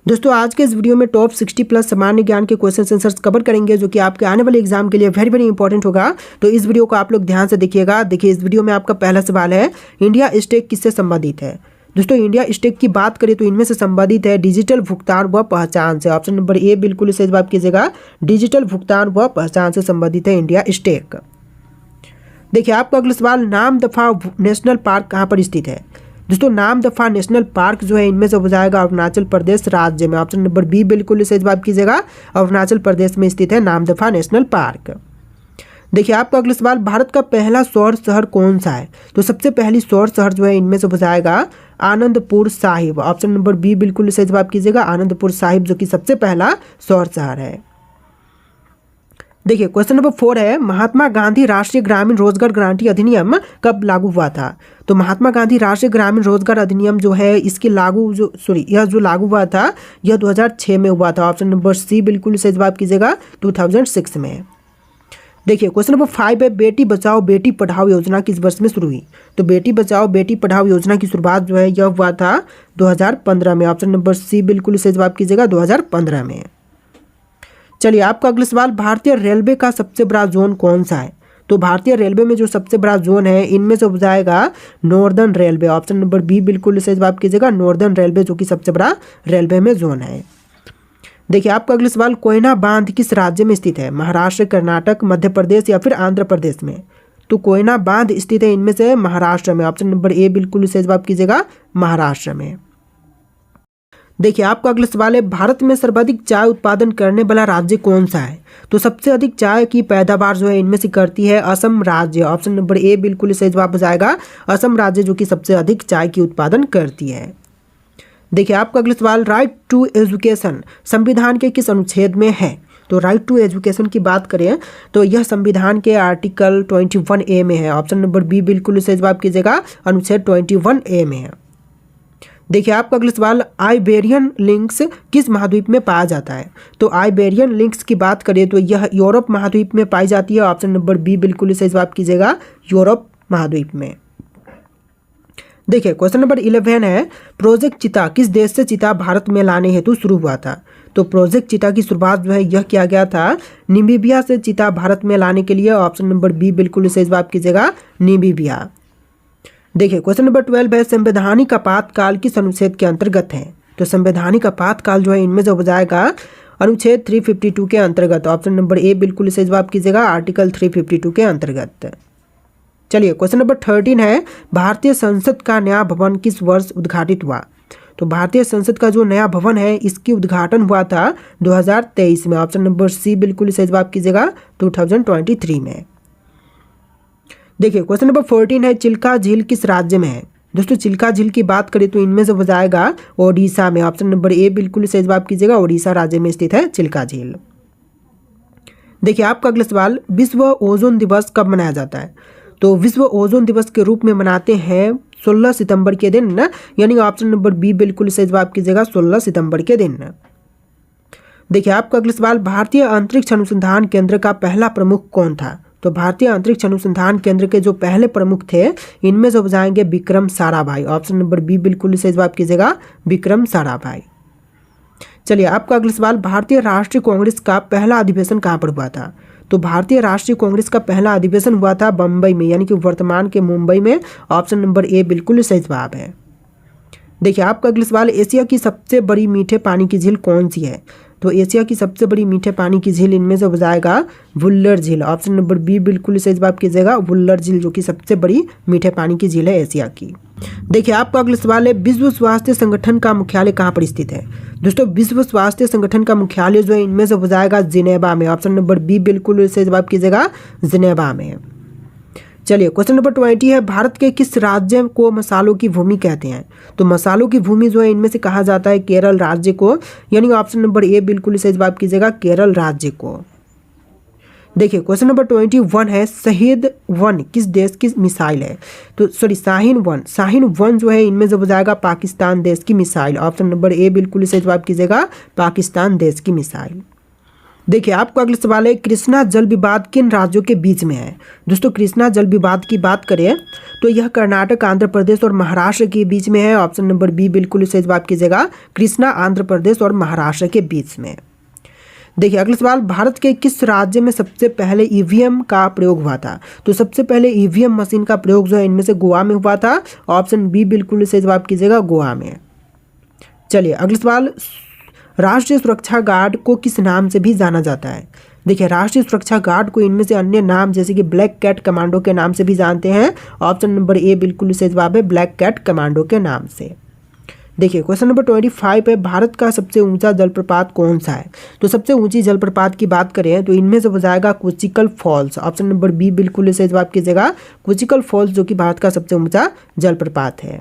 दोस्तों आज के इस वीडियो में टॉप 60 प्लस सामान्य ज्ञान के क्वेश्चन आंसर्स कवर करेंगे जो कि आपके आने वाले एग्जाम के लिए वेरी वेरी इंपॉर्टेंट होगा। तो इस वीडियो को आप लोग ध्यान से देखिएगा। देखिए इस वीडियो में आपका पहला सवाल है, इंडिया स्टेक किससे संबंधित है। दोस्तों इंडिया स्टेक की बात करें तो इनमें से संबंधित है डिजिटल भुगतान व पहचान से। ऑप्शन नंबर ए बिल्कुल सही जवाब कीजिएगा, डिजिटल भुगतान व पहचान से संबंधित है इंडिया स्टेक। देखिए आपका अगला सवाल, नाम दफा नेशनल पार्क कहाँ पर स्थित है। दोस्तों नाम दफा नेशनल पार्क जो है इनमें से हो जाएगा अरुणाचल प्रदेश राज्य में। ऑप्शन नंबर बी बिल्कुल सही जवाब कीजिएगा, अरुणाचल प्रदेश में स्थित है नाम दफा नेशनल पार्क। देखिए आपका अगला सवाल, भारत का पहला सौर शहर कौन सा है। तो सबसे पहली सौर शहर जो है इनमें से हो जाएगा Anandpur Sahib. Option number B बिल्कुल सही जवाब कीजिएगा, आनंदपुर साहिब जो कि सबसे पहला सौर शहर है। देखिए क्वेश्चन नंबर 4 है, महात्मा गांधी राष्ट्रीय ग्रामीण रोजगार गारंटी अधिनियम कब लागू हुआ था। तो महात्मा गांधी राष्ट्रीय ग्रामीण रोजगार अधिनियम जो है इसकी यह जो लागू हुआ था यह 2006 में हुआ था। ऑप्शन नंबर सी बिल्कुल सही जवाब कीजिएगा, 2006 में। देखिए क्वेश्चन नंबर 5 है, बेटी बचाओ बेटी पढ़ाओ योजना किस वर्ष में शुरू हुई। तो बेटी बचाओ बेटी पढ़ाओ योजना की शुरुआत जो है यह हुआ था 2015 में। ऑप्शन नंबर सी बिल्कुल सही जवाब कीजिएगा, 2015 में। चलिए आपका अगला सवाल, भारतीय रेलवे का सबसे बड़ा जोन कौन सा है। तो भारतीय रेलवे में जो सबसे बड़ा जोन है इनमें से हो जाएगा northern railway. Option number B बिल्कुल सही जवाब कीजिएगा, नॉर्दर्न रेलवे जो कि सबसे बड़ा रेलवे में जोन है। देखिए आपका अगला सवाल, कोयना बांध किस राज्य में स्थित है। महाराष्ट्र, कर्नाटक, मध्य प्रदेश या फिर आंध्र प्रदेश में। तो कोयना बांध स्थित है इनमें से महाराष्ट्र में। ऑप्शन नंबर ए बिल्कुल सही जवाब कीजिएगा, महाराष्ट्र में। देखिए आपका अगला सवाल है, भारत में सर्वाधिक चाय उत्पादन करने वाला राज्य कौन सा है। तो सबसे अधिक चाय की पैदावार जो है इनमें से करती है असम राज्य। ऑप्शन नंबर ए बिल्कुल सही जवाब हो जाएगा, असम राज्य जो कि सबसे अधिक चाय की उत्पादन करती है। देखिए आपका अगला सवाल, राइट टू एजुकेशन संविधान के किस अनुच्छेद में है। तो राइट टू एजुकेशन की बात करें तो यह संविधान के आर्टिकल 21A में है। ऑप्शन नंबर बी बिल्कुल सही जवाब कीजिएगा, अनुच्छेद 21A में है। देखिए आपका अगला सवाल, आइबेरियन लिंक्स किस महाद्वीप में पाया जाता है। तो आइबेरियन लिंक्स की बात करें तो यह यूरोप महाद्वीप में पाई जाती है। ऑप्शन नंबर बी बिल्कुल सही जवाब कीजिएगा, यूरोप महाद्वीप में। देखिए क्वेश्चन नंबर 11 है, प्रोजेक्ट चीता किस देश से चीता भारत में लाने हेतु शुरू हुआ था। तो प्रोजेक्ट चीता की शुरुआत जो है यह किया गया था नामीबिया से चीता भारत में लाने के लिए। ऑप्शन नंबर बी बिल्कुल सही जवाब कीजिएगा, नामीबिया। देखिए क्वेश्चन नंबर 12 है, संवैधानिक आपातकाल किस अनुच्छेद के अंतर्गत है। तो संवैधानिक आपातकाल जो है इनमें से हो जाएगा अनुच्छेद 352 के अंतर्गत। ऑप्शन नंबर ए बिल्कुल सही जवाब कीजिएगा, आर्टिकल 352 के अंतर्गत। चलिए क्वेश्चन नंबर 13 है, भारतीय संसद का नया भवन किस वर्ष उद्घाटित हुआ। तो भारतीय संसद का जो नया भवन है इसकी उद्घाटन हुआ था 2023 में। ऑप्शन नंबर सी बिल्कुल सही जवाब कीजिएगा, 2023 में। देखिए क्वेश्चन नंबर 14 है, चिल्का झील किस राज्य में है। दोस्तों चिल्का झील की बात करें तो इनमें से हो जाएगा ओडिशा में। ऑप्शन नंबर ए बिल्कुल सही जवाब कीजिएगा, ओडिशा राज्य में स्थित है चिल्का झील। देखिए आपका अगला सवाल, विश्व ओजोन दिवस कब मनाया जाता है। तो विश्व ओजोन दिवस के रूप में मनाते हैं 16 सितंबर के दिन ना, यानी ऑप्शन नंबर बी बिल्कुल सही जवाब कीजिएगा, 16 सितंबर के दिन। देखिए आपका अगला सवाल, भारतीय अंतरिक्ष अनुसंधान केंद्र का पहला प्रमुख कौन था। तो भारतीय अंतरिक्ष अनुसंधान केंद्र के जो पहले प्रमुख थे इनमें से हो जाएंगे Vikram Sarabhai. Option number B बिल्कुल सही जवाब कीजिएगा, विक्रम साराभाई। चलिए आपका अगला सवाल, भारतीय राष्ट्रीय कांग्रेस का पहला अधिवेशन कहाँ पर हुआ था। तो भारतीय राष्ट्रीय कांग्रेस का पहला अधिवेशन हुआ था बम्बई में, यानी कि वर्तमान के मुंबई में। ऑप्शन नंबर ए बिल्कुल सही जवाब है। देखिए आपका अगला सवाल, एशिया की सबसे बड़ी मीठे पानी की झील कौन सी है। तो एशिया की सबसे बड़ी मीठे पानी की झील इनमें से हो जाएगा वुल्लर झील। ऑप्शन नंबर बी बिल्कुल सही जवाब कीजिएगा, वुल्लर झील जो कि सबसे बड़ी मीठे पानी की झील है एशिया की। देखिए आपका अगला सवाल है, विश्व स्वास्थ्य संगठन का मुख्यालय कहाँ पर स्थित है। दोस्तों विश्व स्वास्थ्य संगठन का मुख्यालय जो है इनमें से हो जाएगा जिनेवा में। ऑप्शन नंबर बी बिल्कुल सही जवाब कीजिएगा, जिनेवा में। चलिए क्वेश्चन नंबर 20 है, भारत के किस राज्य को मसालों की भूमि कहते हैं। तो मसालों की भूमि जो है इनमें से कहा जाता है केरल राज्य को, यानी ऑप्शन नंबर ए बिल्कुल सही जवाब कीजिएगा, केरल राज्य को। देखिए क्वेश्चन नंबर 21 है, शहीद 1 किस देश की मिसाइल है। तो शाहीन 1 जो है इनमें से हो जाएगा पाकिस्तान देश की मिसाइल। ऑप्शन नंबर ए बिल्कुल सही जवाब कीजिएगा, पाकिस्तान देश की मिसाइल। देखिए आपका अगला सवाल है, कृष्णा जल विवाद किन राज्यों के बीच में है। दोस्तों कृष्णा जल विवाद की बात करें तो यह कर्नाटक, आंध्र प्रदेश और महाराष्ट्र के बीच में है। ऑप्शन नंबर बी बिल्कुल सही जवाब कीजिएगा, कृष्णा आंध्र प्रदेश और महाराष्ट्र के बीच में। देखिए अगला सवाल, भारत के किस राज्य में सबसे पहले ईवीएम का प्रयोग हुआ था। तो सबसे पहले ईवीएम मशीन का प्रयोग जो है इनमें से गोवा में हुआ था। ऑप्शन बी बिल्कुल सही जवाब कीजिएगा, गोवा में। चलिए अगला सवाल, राष्ट्रीय सुरक्षा गार्ड को किस नाम से भी जाना जाता है। देखिए राष्ट्रीय सुरक्षा गार्ड को इनमें से अन्य नाम जैसे कि ब्लैक कैट कमांडो के नाम से भी जानते हैं। ऑप्शन नंबर ए बिल्कुल सही जवाब है, ब्लैक कैट कमांडो के नाम से। देखिए क्वेश्चन नंबर 25 है, भारत का सबसे ऊंचा जलप्रपात कौन सा है। तो सबसे ऊंची जलप्रपात की बात करें तो इनमें से हो जाएगा कोचिकल फॉल्स। ऑप्शन नंबर बी बिल्कुल सही जवाब कीजिएगा, कोचिकल फॉल्स जो कि भारत का सबसे ऊंचा जलप्रपात है।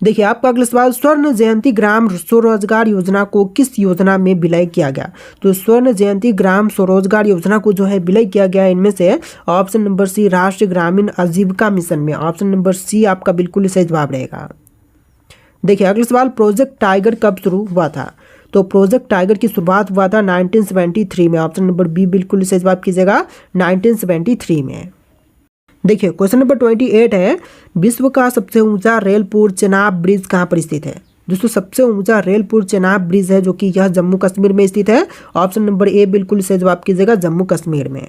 देखिए आपका अगला सवाल, स्वर्ण जयंती ग्राम स्वरोजगार योजना को किस योजना में विलय किया गया। तो स्वर्ण जयंती ग्राम स्वरोजगार योजना को जो है विलय किया गया इनमें से ऑप्शन नंबर सी राष्ट्रीय ग्रामीण आजीविका मिशन में। ऑप्शन नंबर सी आपका बिल्कुल सही जवाब रहेगा। देखिए अगला सवाल, प्रोजेक्ट टाइगर कब शुरू हुआ था। तो प्रोजेक्ट टाइगर की शुरुआत हुआ था 1973 में। ऑप्शन नंबर बी बिल्कुल सही जवाब कीजिएगा, 1973 में। देखिए क्वेश्चन नंबर 28 है, विश्व का सबसे ऊंचा रेलपुर चेनाब ब्रिज कहाँ पर स्थित है। दोस्तों सबसे ऊंचा रेलपुर चेनाब ब्रिज है जो कि यह जम्मू कश्मीर में स्थित है। ऑप्शन नंबर ए बिल्कुल सही जवाब कीजिएगा, जम्मू कश्मीर में।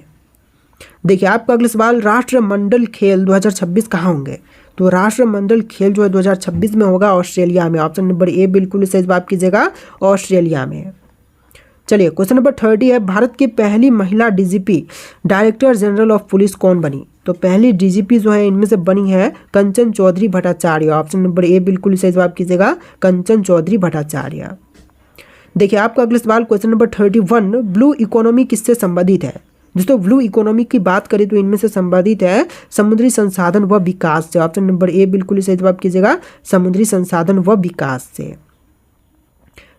देखिए आपका अगला सवाल, राष्ट्रमंडल खेल 2026 कहाँ होंगे। तो राष्ट्रमंडल खेल जो है 2026 में होगा ऑस्ट्रेलिया में। ऑप्शन नंबर ए बिल्कुल सही जवाब कीजिएगा, ऑस्ट्रेलिया में। चलिए क्वेश्चन नंबर 30 है, भारत की पहली महिला DGP director general of police कौन बनी। तो पहली डीजीपी जो है इनमें से बनी है Kanchan Chaudhary Bhattacharya. Option number A बिल्कुल सही जवाब कीजिएगा, कंचन चौधरी भट्टाचार्य। देखिए आपका अगला सवाल क्वेश्चन नंबर 31, ब्लू इकोनॉमी किससे संबंधित है। दोस्तों ब्लू इकोनॉमी की बात करें तो इनमें से संबंधित है समुद्री संसाधन व विकास से। ऑप्शन नंबर ए बिल्कुल सही जवाब कीजिएगा, समुद्री संसाधन व विकास से।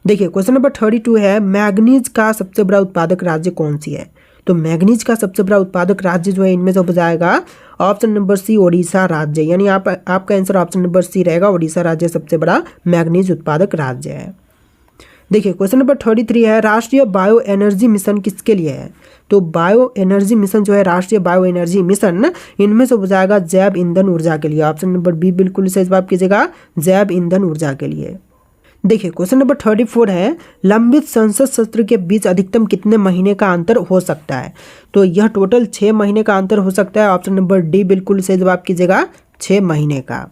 देखिए क्वेश्चन नंबर 32 है, मैग्नीज का सबसे बड़ा उत्पादक राज्य कौन सी है। तो मैग्नीज का सबसे बड़ा उत्पादक राज्य जो है इनमें से हो जाएगा ऑप्शन नंबर सी ओडिशा राज्य। यानी आपका आंसर ऑप्शन नंबर सी रहेगा, ओडिशा राज्य सबसे बड़ा मैग्नीज उत्पादक राज्य है। देखिए क्वेश्चन नंबर 33 है, राष्ट्रीय बायो एनर्जी मिशन किसके लिए है। तो बायो एनर्जी मिशन जो है राष्ट्रीय बायो एनर्जी मिशन इनमें से हो जाएगा जैव ईंधन ऊर्जा के लिए। ऑप्शन नंबर बी बिल्कुल सही जवाब कीजिएगा, जैव ईंधन ऊर्जा के लिए। देखिए क्वेश्चन नंबर 34 है, लंबित संसद सत्र के बीच अधिकतम कितने महीने का अंतर हो सकता है। तो यह टोटल 6 महीने का अंतर हो सकता है। ऑप्शन नंबर डी बिल्कुल सही जवाब कीजिएगा, 6 महीने का।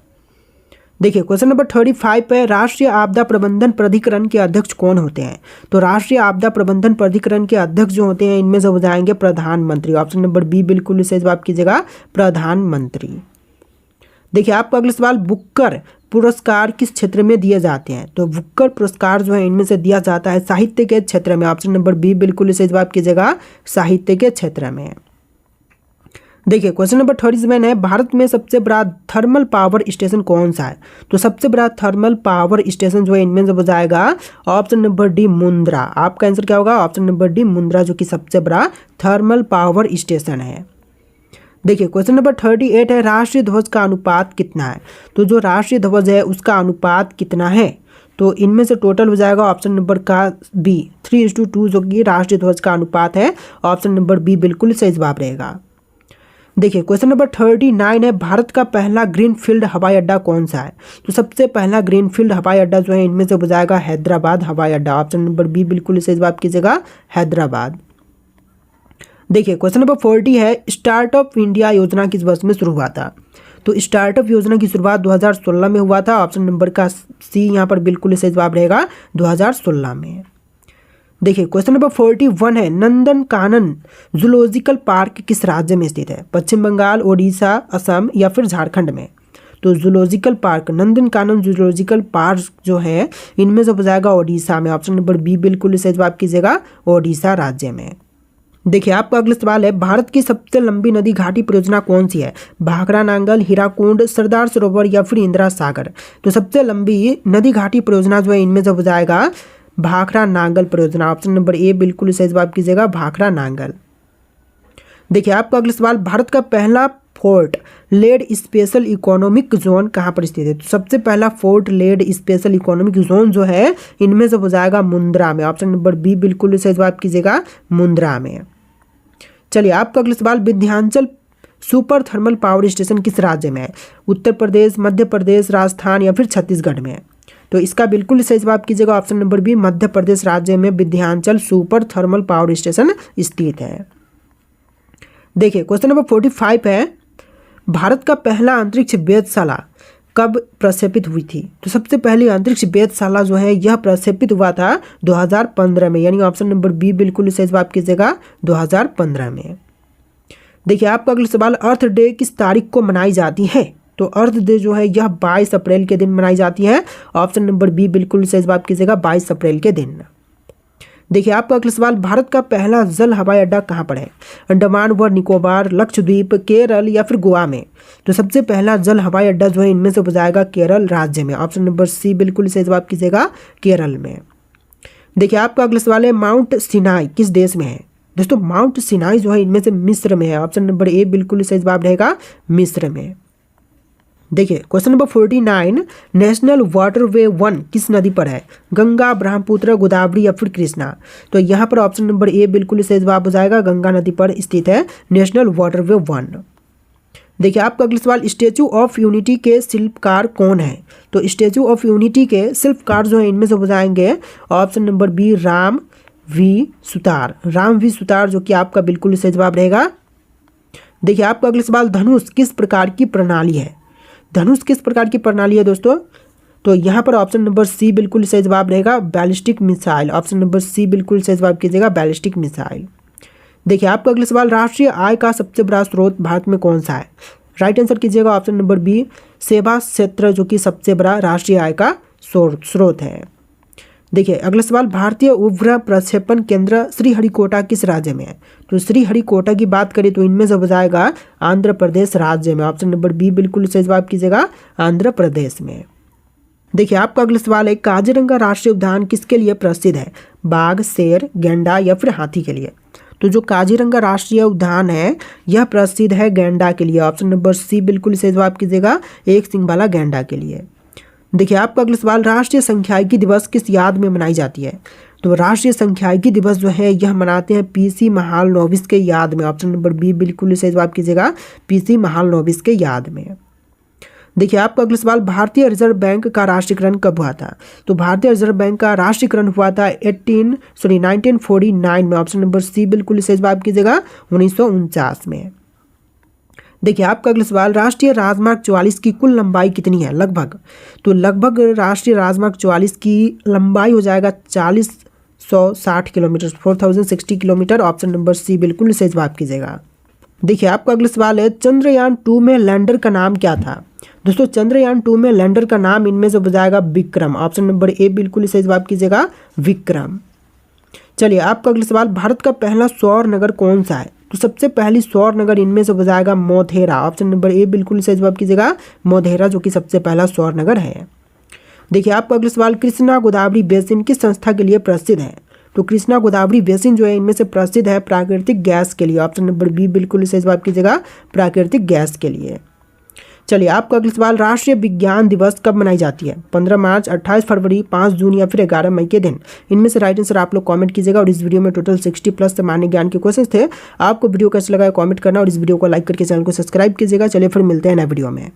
देखिए क्वेश्चन नंबर 35 पे, राष्ट्रीय आपदा प्रबंधन प्राधिकरण के अध्यक्ष कौन होते हैं। तो राष्ट्रीय आपदा प्रबंधन प्राधिकरण के अध्यक्ष जो होते हैं इनमें से हो जाएंगे प्रधानमंत्री। ऑप्शन नंबर बी बिल्कुल सही जवाब कीजिएगा, प्रधानमंत्री। देखिए आपका अगला सवाल, बुकर पुरस्कार किस क्षेत्र में दिए जाते हैं। तो बुकर पुरस्कार जो है इनमें से दिया जाता है साहित्य के क्षेत्र में। ऑप्शन नंबर बी बिल्कुल सही जवाब कीजिएगा, साहित्य के क्षेत्र में। देखिए क्वेश्चन नंबर 37 है, भारत में सबसे बड़ा थर्मल पावर स्टेशन कौन सा है। तो सबसे बड़ा थर्मल पावर स्टेशन जो है इनमें से हो जाएगा ऑप्शन नंबर डी मुंद्रा। आपका आंसर क्या होगा, ऑप्शन नंबर डी मुंद्रा जो कि सबसे बड़ा थर्मल पावर स्टेशन है। देखिए क्वेश्चन नंबर 38 है, राष्ट्रीय ध्वज का अनुपात कितना है। तो जो राष्ट्रीय ध्वज है उसका अनुपात कितना है। तो इनमें से टोटल हो जाएगा ऑप्शन नंबर का बी 3:2 जो कि राष्ट्रीय ध्वज का अनुपात है। ऑप्शन नंबर बी बिल्कुल सही जवाब रहेगा। देखिए क्वेश्चन नंबर 39 है, भारत का पहला ग्रीनफील्ड हवाई अड्डा कौन सा है। तो सबसे पहला ग्रीनफील्ड हवाई अड्डा जो है इनमें से हो जाएगा हैदराबाद हवाई अड्डा। ऑप्शन नंबर बी बिल्कुल सही जवाब कीजिएगा, हैदराबाद। देखिए क्वेश्चन नंबर 40 है, स्टार्टअप इंडिया योजना किस वर्ष में शुरू हुआ था। तो स्टार्टअप योजना की शुरुआत 2016 में हुआ था। ऑप्शन नंबर का सी यहाँ पर बिल्कुल सही जवाब रहेगा, 2016 में। देखिए क्वेश्चन नंबर 41 है, नंदन कानन जूलॉजिकल पार्क किस राज्य में स्थित है। पश्चिम बंगाल, ओडिशा, असम या फिर झारखंड में। तो zoological park Nandan Kanan zoological park जो है इनमें से हो जाएगा ओडिशा में। ऑप्शन नंबर बी बिल्कुल सही जवाब कीजिएगा, ओडिशा राज्य में। देखिए आपका अगला सवाल है, भारत की सबसे लंबी नदी घाटी परियोजना कौन सी है। भाखड़ा नांगल, हीराकुंड, सरदार सरोवर या फिर इंदिरा सागर। तो सबसे लंबी नदी घाटी परियोजना जो है इनमें से हो जाएगा भाखड़ा नांगल परियोजना। ऑप्शन नंबर ए बिल्कुल सही जवाब कीजिएगा, भाखड़ा नांगल। देखिए आपका अगला सवाल, भारत का पहला port led special economic zone कहाँ पर स्थित है? तो सबसे पहला port led special economic zone जो है इनमें से हो जाएगा मुंद्रा में। ऑप्शन नंबर बी बिल्कुल सही जवाब कीजिएगा, मुंद्रा में। चलिए आपका अगला सवाल, Vindhyachal super thermal power station किस राज्य में है? उत्तर प्रदेश, मध्य प्रदेश, राजस्थान या फिर छत्तीसगढ़ में? तो इसका बिल्कुल सही जवाब कीजिएगा option number B, Madhya Pradesh राज्य में Vindhyachal super thermal power station स्थित है। देखिए क्वेश्चन नंबर 45 है, भारत का पहला अंतरिक्ष वेधशाला कब प्रक्षेपित हुई थी? तो सबसे पहली अंतरिक्ष वेधशाला जो है यह प्रक्षेपित हुआ था 2015 में, यानी ऑप्शन नंबर बी बिल्कुल सही जवाब कीजिएगा 2015 में। देखिए आपका अगला सवाल, अर्थ डे किस तारीख को मनाई जाती है? तो अर्थ डे जो है यह 22 अप्रैल के दिन मनाई जाती है। ऑप्शन नंबर बी बिल्कुल सही जवाब कीजिएगा 22 अप्रैल के दिन। देखिए आपका अगला सवाल, भारत का पहला जल हवाई अड्डा कहाँ पर है? अंडमान व निकोबार, लक्षद्वीप, केरल या फिर गोवा में? तो सबसे पहला जल हवाई अड्डा जो है इनमें से हो जाएगा केरल राज्य में। ऑप्शन नंबर सी बिल्कुल सही जवाब कीजिएगा, केरल में। देखिए आपका अगला सवाल है, माउंट सिनाई किस देश में है? दोस्तों माउंट सिनाई जो है इनमें से मिस्र में है। ऑप्शन नंबर ए बिल्कुल सही जवाब रहेगा, मिस्र में। देखिए क्वेश्चन नंबर 49, नेशनल वाटरवे 1 किस नदी पर है? गंगा, ब्रह्मपुत्र, गोदावरी या फिर कृष्णा? तो यहाँ पर ऑप्शन नंबर ए बिल्कुल सही जवाब हो जाएगा, गंगा नदी पर स्थित है नेशनल वाटरवे 1। देखिए आपका अगला सवाल, स्टैचू ऑफ यूनिटी के शिल्पकार कौन है? तो स्टैचू ऑफ यूनिटी के शिल्पकार जो है इनमें से हो जाएंगे option number B, Ram V Sutar, जो कि आपका बिल्कुल सही जवाब रहेगा। देखिए आपका अगला सवाल, धनुष किस प्रकार की प्रणाली है? धनुष किस प्रकार की प्रणाली है दोस्तों? तो यहाँ पर ऑप्शन नंबर सी बिल्कुल सही जवाब रहेगा, ballistic missile. Option number C बिल्कुल सही जवाब कीजिएगा, बैलिस्टिक मिसाइल। देखिए आपका अगला सवाल, राष्ट्रीय आय का सबसे बड़ा स्रोत भारत में कौन सा है? राइट आंसर कीजिएगा ऑप्शन नंबर बी, सेवा क्षेत्र, जो कि सबसे बड़ा राष्ट्रीय आय का स्रोत है। देखिए अगला सवाल, भारतीय उपग्रह प्रक्षेपण केंद्र श्रीहरिकोटा किस राज्य में है? तो श्रीहरिकोटा की बात करें तो इनमें से हो जाएगा आंध्र प्रदेश राज्य में। ऑप्शन नंबर बी बिल्कुल सही जवाब कीजिएगा, आंध्र प्रदेश में। देखिए आपका अगला सवाल है, काजीरंगा राष्ट्रीय उद्यान किसके लिए प्रसिद्ध है? बाघ, शेर, गैंडा या फिर हाथी के लिए? तो जो काजीरंगा राष्ट्रीय उद्यान है यह प्रसिद्ध है गैंडा के लिए। ऑप्शन नंबर सी बिल्कुल सही जवाब कीजिएगा, एक सिंग वाला गैंडा के लिए। देखिए आपका अगला सवाल, राष्ट्रीय सांख्यिकी दिवस किस याद में मनाई जाती है? तो राष्ट्रीय सांख्यिकी दिवस जो है यह मनाते हैं पीसी महालनोबिस के याद में। ऑप्शन नंबर बी बिल्कुल सही जवाब कीजिएगा, पीसी महालनोबिस के याद में। देखिए आपका अगला सवाल, भारतीय रिजर्व बैंक का राष्ट्रीयकरण कब हुआ था? तो भारतीय रिजर्व बैंक का राष्ट्रीयकरण हुआ था 1949 में। ऑप्शन नंबर सी बिल्कुल सही जवाब कीजिएगा, 1949 में। देखिए आपका अगला सवाल, राष्ट्रीय राजमार्ग 44 की कुल लंबाई कितनी है लगभग? तो लगभग राष्ट्रीय राजमार्ग 44 की लंबाई हो जाएगा 4060 kilometre, 4060 kilometre. Option number C बिल्कुल सही जवाब कीजिएगा। देखिए आपका अगला सवाल है, चंद्रयान 2 में लैंडर का नाम क्या था? दोस्तों चंद्रयान 2 में लैंडर का नाम इनमें से हो जाएगा विक्रम। ऑप्शन नंबर ए बिल्कुल सही जवाब कीजिएगा, विक्रम। चलिए आपका अगला सवाल, भारत का पहला सौर नगर कौन सा है? तो सबसे पहली सौर नगर इनमें से हो जाएगा मोधेरा। ऑप्शन नंबर ए बिल्कुल सही जवाब कीजिएगा, मोधेरा, जो कि सबसे पहला सौर नगर है। देखिए आपका अगला सवाल, कृष्णा गोदावरी बेसिन किस संस्था के लिए प्रसिद्ध है? तो कृष्णा गोदावरी बेसिन जो है इनमें से प्रसिद्ध है प्राकृतिक गैस के लिए। ऑप्शन नंबर बी बिल्कुल सही जवाब कीजिएगा, प्राकृतिक गैस के लिए। चलिए आपका अगला सवाल, राष्ट्रीय विज्ञान दिवस कब मनाई जाती है? 15 मार्च, 28 फरवरी, 5 जून या फिर 11 मई के दिन? इनमें से राइट आंसर आप लोग कमेंट कीजिएगा। और इस वीडियो में टोटल 60+ सामान्य ज्ञान के क्वेश्चन थे। आपको वीडियो कैसा लगा कमेंट करना और इस वीडियो को लाइक करके चैनल को सब्सक्राइब कीजिएगा। चलिए फिर मिलते हैं नए वीडियो में।